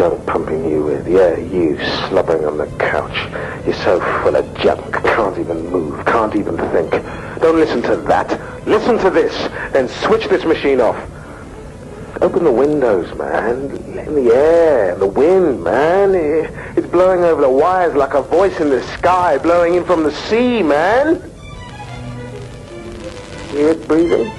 junk pumping you with. Yeah, you slobbering on the couch. You're so full of junk, can't even move, can't even think. Don't listen to that. Listen to this, then switch this machine off. Open the windows, man. Let in the air, the wind, man. It's blowing over the wires like a voice in the sky, blowing in from the sea, man. Hear it breathing?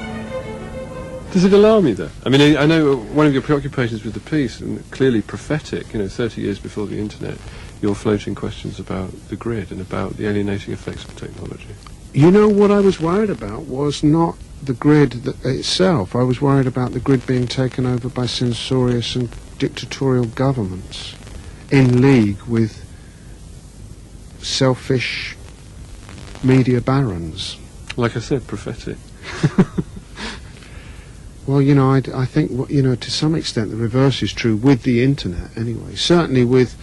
Does it alarm you, though? I mean, I know one of your preoccupations with the piece, and clearly prophetic, 30 years before the internet, you're floating questions about the grid and about the alienating effects of technology. What I was worried about was not the grid itself. I was worried about the grid being taken over by censorious and dictatorial governments in league with selfish media barons. Like I said, prophetic. Well, I think, to some extent the reverse is true with the internet anyway. Certainly with,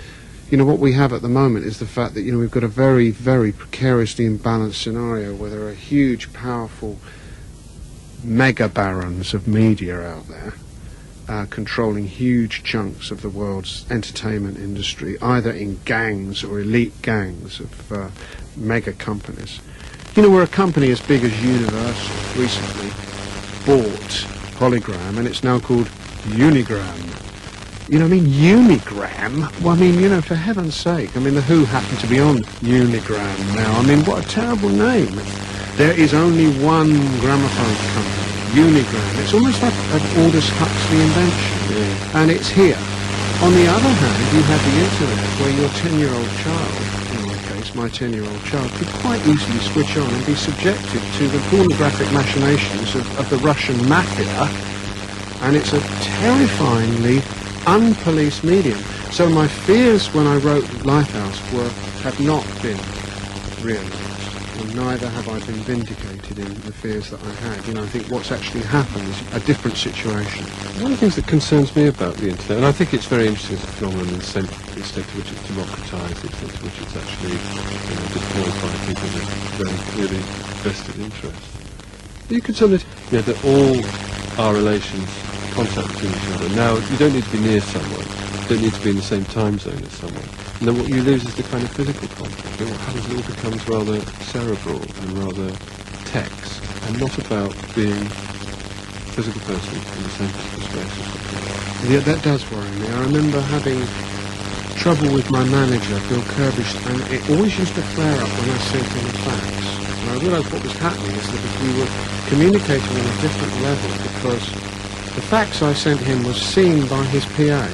what we have at the moment is the fact that, we've got a very, very precariously imbalanced scenario where there are huge, powerful mega barons of media out there controlling huge chunks of the world's entertainment industry, either in gangs or elite gangs of mega companies. Where a company as big as Universal recently bought Hologram, and it's now called Unigram. Unigram? Well, for heaven's sake. The Who happen to be on Unigram now. What a terrible name. There is only one gramophone company, Unigram. It's almost like an Aldous Huxley invention, and it's here. On the other hand, you have the internet where your 10-year-old child, in my case, my 10-year-old child, could quite easily switch on and be subjected to the pornographic machinations of the Russian mafia, and it's a terrifyingly unpoliced medium. So my fears when I wrote Lifehouse have not been realised, and neither have I been vindicated in the fears that I had. I think what's actually happened is a different situation. One of the things that concerns me about the internet, and I think it's very interesting as a phenomenon in the extent to which it's democratised, the extent to which it's actually deployed by people with very clearly vested interests. You could say that all our relations, contact between each other, now you don't need to be near someone, you don't need to be in the same time zone as someone, and then what you lose is the kind of physical contact. What happens, it all becomes rather cerebral and rather text, and not about being a physical person in the same physical space. Yeah, that does worry me. I remember having trouble with my manager, Bill Kirby, and it always used to flare up when I sent him a fax. And I realised what was happening is that we were communicating on a different level, because the fax I sent him was seen by his PA.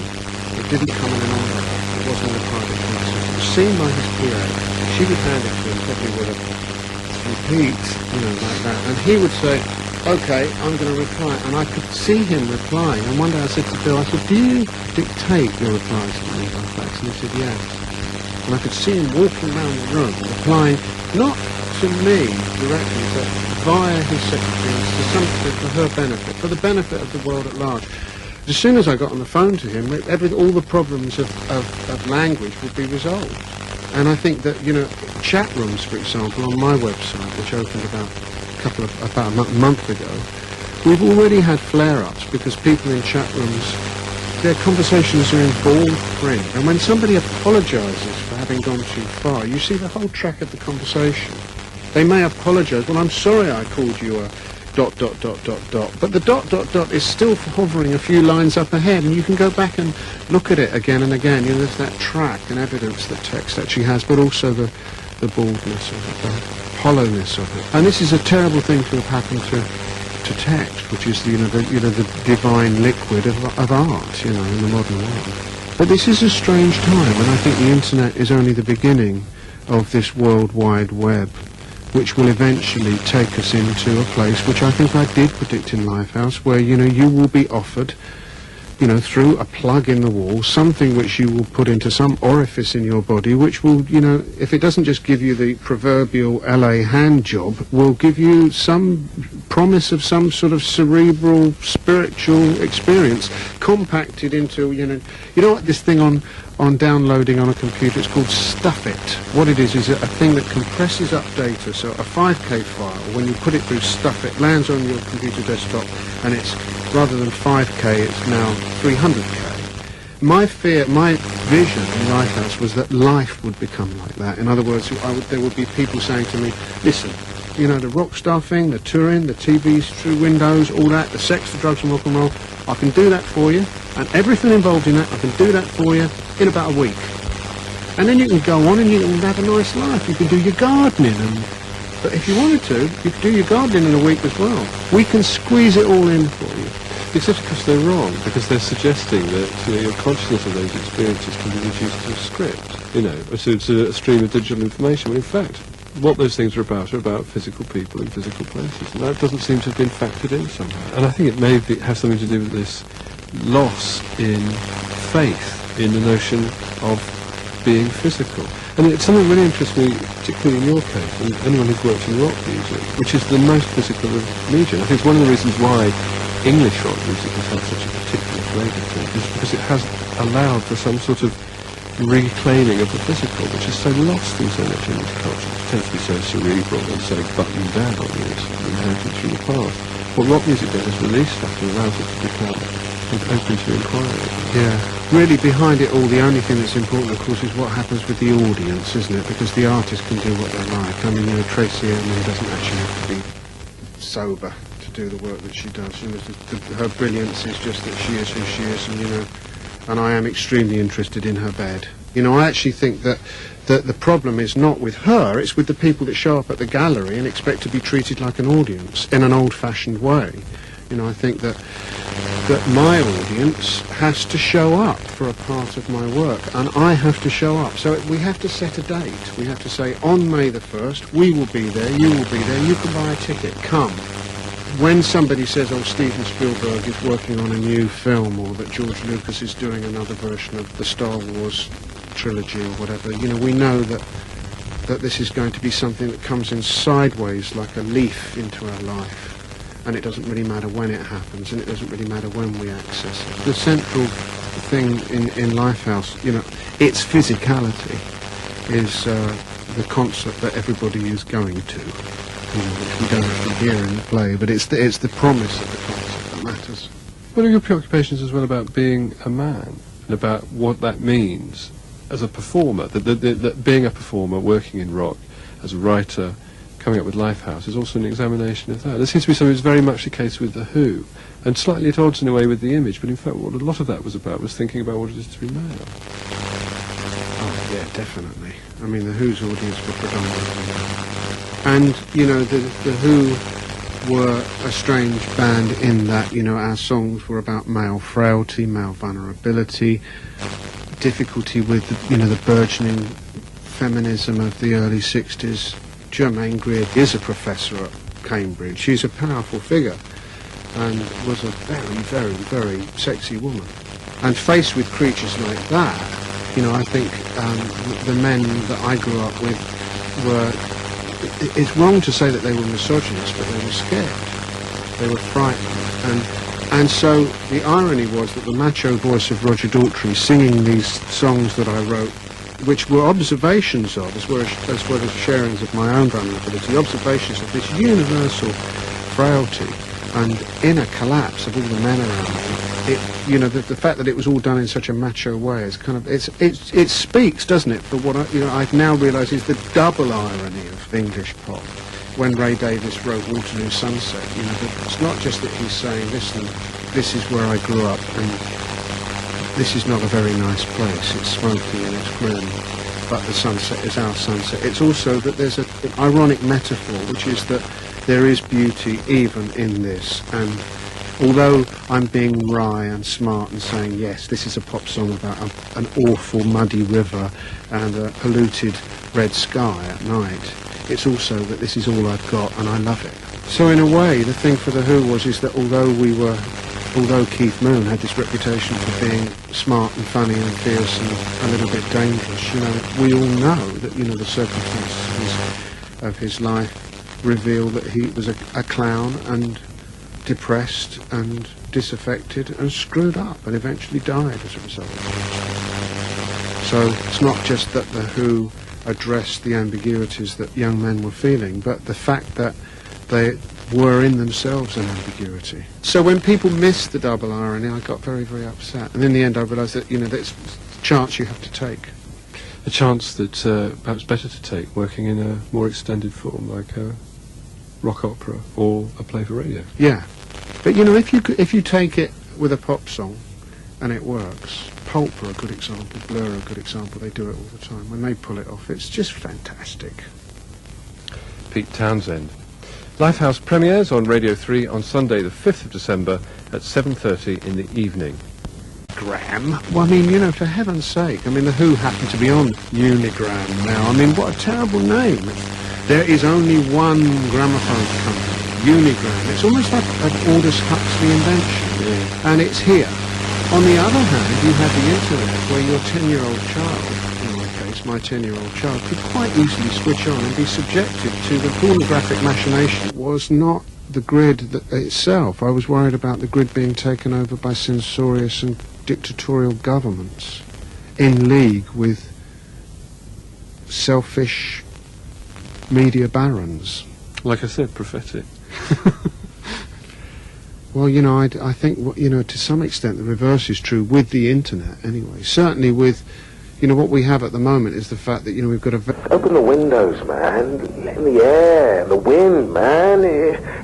It didn't come in an envelope. It wasn't a private conversation. It was seen by his PA. She would hand it to him, probably with a repeat, like that. And he would say, OK, I'm going to reply. And I could see him replying. And one day I said to Bill, I said, do you dictate your replies to me by fax? And he said, yes. And I could see him walking around the room, replying, not to me directly, but via his secretary, to something for her benefit, for the benefit of the world at large. As soon as I got on the phone to him, all the problems of language would be resolved. And I think that, chat rooms, for example, on my website, which opened about a month ago, we've already had flare-ups because people in chat rooms, their conversations are in bold print. And when somebody apologises for having gone too far, you see the whole track of the conversation. They may apologise, well, I'm sorry I called you a ... But the ... is still hovering a few lines up ahead, and you can go back and look at it again and again. There's that track and evidence that text actually has, but also the baldness of it, the hollowness of it. And this is a terrible thing to have happened to text, which is the divine liquid of art, in the modern world. But this is a strange time, and I think the internet is only the beginning of this World Wide Web, which will eventually take us into a place which I think I did predict in Lifehouse, where, you will be offered, through a plug in the wall, something which you will put into some orifice in your body, which will, if it doesn't just give you the proverbial LA hand job, will give you some promise of some sort of cerebral, spiritual experience, compacted into, what this thing on downloading on a computer, it's called Stuff It. What it is a thing that compresses up data, so a 5K file, when you put it through Stuff It, lands on your computer desktop, and it's, rather than 5K, it's now 300K. my vision in Lifehouse was that life would become like that. In other words, there would be people saying to me, listen, you know, the rock star thing, the touring, the TVs through windows, all that, the sex, the drugs and rock and roll, I can do that for you, and everything involved in that, I can do that for you in about a week. And then you can go on and you can have a nice life. You can do your gardening, but if you wanted to, you could do your gardening in a week as well. We can squeeze it all in for you. Except because they're wrong, because they're suggesting that your consciousness of those experiences can be reduced to a script, you know, to a stream of digital information. When in fact, what those things are about physical people in physical places, and that doesn't seem to have been factored in somehow. And I think it may have something to do with this loss in faith in the notion of being physical. And it's something really interests me, particularly in your case, and anyone who's worked in rock music, which is the most physical of media. I think it's one of the reasons why English rock music has had such a particular flavour to it, is because it has allowed for some sort of reclaiming of the physical, which is so lost in so much English culture. It tends to be so cerebral and so buttoned down, you know, sort of inheritance from the past. What rock music does is release that and allows it to become open to inquiry. Yeah. Really, behind it all, the only thing that's important, of course, is what happens with the audience, isn't it? Because the artist can do what they like. I mean, you know, Tracy Emin doesn't actually have to be sober to do the work that she does. You know, her brilliance is just that she is who she is, and, you know, and I am extremely interested in her bed. You know, I actually think that the problem is not with her, it's with the people that show up at the gallery and expect to be treated like an audience in an old-fashioned way. You know, I think that my audience has to show up for a part of my work, and I have to show up. So we have to set a date. We have to say, on May the 1st, we will be there, you will be there, you can buy a ticket, come. When somebody says, oh, Steven Spielberg is working on a new film, or that George Lucas is doing another version of the Star Wars trilogy or whatever, you know, we know that this is going to be something that comes in sideways like a leaf into our life. And it doesn't really matter when it happens, and it doesn't really matter when we access it. The central thing in Lifehouse, you know, its physicality is the concert that everybody is going to, you know, which we don't actually hear in the play, but it's the promise of the concert that matters. What are your preoccupations as well about being a man, and about what that means as a performer, that being a performer, working in rock, as a writer, coming up with Lifehouse is also an examination of that. There seems to be something that's very much the case with The Who, and slightly at odds in a way with the Image, but in fact what a lot of that was about was thinking about what it is to be male. Oh yeah, definitely. I mean, The Who's audience were predominantly male. And, you know, the Who were a strange band in that, you know, our songs were about male frailty, male vulnerability, difficulty with, you know, the burgeoning feminism of the early 60s. Germaine Greer is a professor at Cambridge. She's a powerful figure and was a very, very, very sexy woman. And faced with creatures like that, you know, I think the men that I grew up with were... It's wrong to say that they were misogynist, but they were scared. They were frightened. And so the irony was that the macho voice of Roger Daltrey singing these songs that I wrote, which were observations of, as well as sharings of my own vulnerability, observations of this universal frailty and inner collapse of all the men around me. It, you know, the fact that it was all done in such a macho way is kind of, it speaks, doesn't it, for what I've now realised is the double irony of English pop. When Ray Davies wrote Waterloo Sunset, you know, it's not just that he's saying, listen, this is where I grew up, and this is not a very nice place, it's smoky and it's grim, but the sunset is our sunset. It's also that there's an ironic metaphor, which is that there is beauty even in this, and although I'm being wry and smart and saying, yes, this is a pop song about an awful muddy river and a polluted red sky at night, it's also that this is all I've got and I love it. So in a way, the thing for The Who is that although Keith Moon had this reputation for being smart and funny and fierce and a little bit dangerous, you know, we all know that, you know, the circumstances of his life reveal that he was a clown and depressed and disaffected and screwed up and eventually died as a result. So it's not just that The Who addressed the ambiguities that young men were feeling, but the fact that were in themselves an ambiguity. So when people missed the double irony, I got very, very upset. And in the end, I realised that, that's a chance you have to take. A chance that perhaps better to take working in a more extended form, like a rock opera or a play for radio. Yeah. But, if you take it with a pop song and it works, Pulp are a good example, Blur are a good example, they do it all the time. When they pull it off, it's just fantastic. Pete Townshend. Lifehouse premieres on Radio 3 on Sunday the 5th of December at 7:30 in the evening. Well, for heaven's sake, the Who happen to be on Unigram now. What a terrible name. There is only one gramophone company, Unigram. It's almost like an Aldous Huxley invention, and it's here. On the other hand, you have the internet where your 10-year-old child, in my case, my 10-year-old child, could quite easily switch on and be subjected to the pornographic machination. It was not the grid itself. I was worried about the grid being taken over by censorious and dictatorial governments in league with selfish media barons. Like I said, prophetic. Well, I think, to some extent the reverse is true with the internet anyway. Certainly with, what we have at the moment is the fact that, we've got a... Open the windows, man. Let in the air, the wind, man.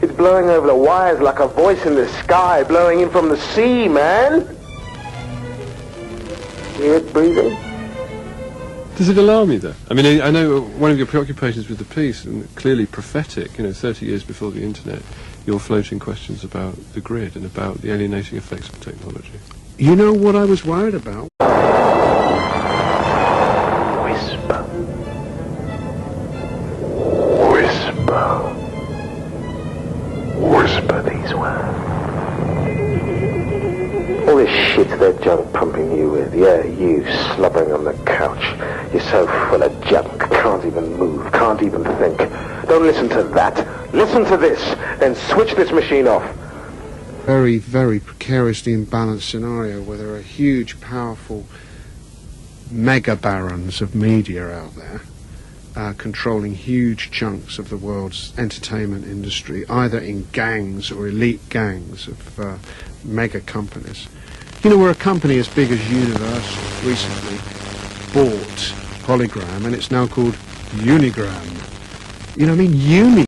It's blowing over the wires like a voice in the sky, blowing in from the sea, man. Hear it breathing? Does it alarm you, though? I know one of your preoccupations with the piece, and clearly prophetic, 30 years before the internet, you're floating questions about the grid and about the alienating effects of technology. You know what I was worried about? Whisper. Whisper. Whisper these words. All this shit they're junk pumping you with, you slobbering on the couch. You're so full of junk, can't even move, can't even think. Don't listen to that. Listen to this, then switch this machine off. Very, very precariously imbalanced scenario where there are huge, powerful mega barons of media out there controlling huge chunks of the world's entertainment industry, either in gangs or elite gangs of mega companies. Where a company as big as Universal recently bought Polygram, and it's now called Unigram. Uni